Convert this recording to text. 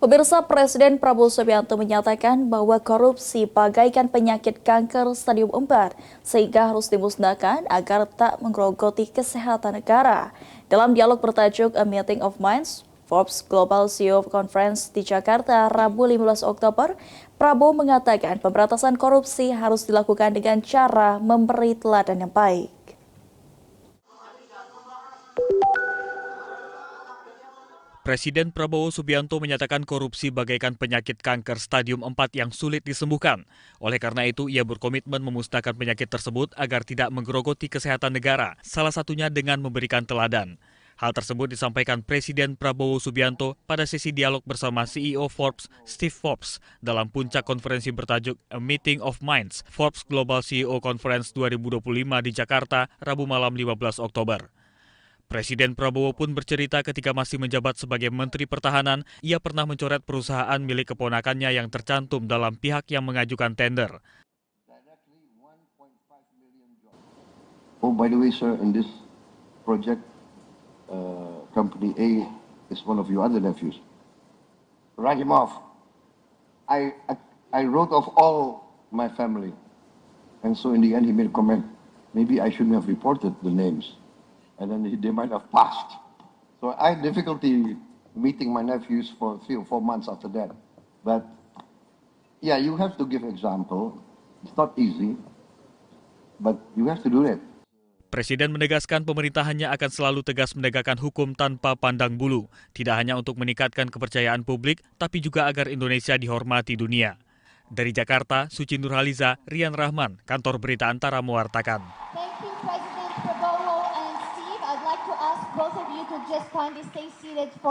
Pemirsa, Presiden Prabowo Subianto menyatakan bahwa korupsi bagaikan penyakit kanker stadium 4 sehingga harus dimusnahkan agar tak menggerogoti kesehatan negara. Dalam dialog bertajuk A Meeting of Minds, Forbes Global CEO Conference di Jakarta, Rabu 15 Oktober, Prabowo mengatakan pemberantasan korupsi harus dilakukan dengan cara memberi teladan yang baik. Presiden Prabowo Subianto menyatakan korupsi bagaikan penyakit kanker stadium 4 yang sulit disembuhkan. Oleh karena itu, ia berkomitmen memusnahkan penyakit tersebut agar tidak menggerogoti kesehatan negara, salah satunya dengan memberikan teladan. Hal tersebut disampaikan Presiden Prabowo Subianto pada sesi dialog bersama CEO Forbes, Steve Forbes, dalam puncak konferensi bertajuk A Meeting of Minds, Forbes Global CEO Conference 2025 di Jakarta, Rabu malam 15 Oktober. Presiden Prabowo pun bercerita ketika masih menjabat sebagai Menteri Pertahanan, ia pernah mencoret perusahaan milik keponakannya yang tercantum dalam pihak yang mengajukan tender. Oh, by the way, sir, in this project, Company A is one of your other nephews. Write him off. I wrote off all my family. And so in the end, he made a comment, maybe I shouldn't have reported the names. And then they might have passed. So I had difficulty meeting my nephews for 3 or 4 months after that. But yeah, you have to give example. It's not easy, but you have to do it. Presiden menegaskan pemerintahannya akan selalu tegas menegakkan hukum tanpa pandang bulu, tidak hanya untuk meningkatkan kepercayaan publik, tapi juga agar Indonesia dihormati dunia. Dari Jakarta, Suci Nurhaliza, Rian Rahman, Kantor Berita Antara mewartakan. Thank you, President Prabowo and Steve. I'd like to ask both of you to just kindly stay seated for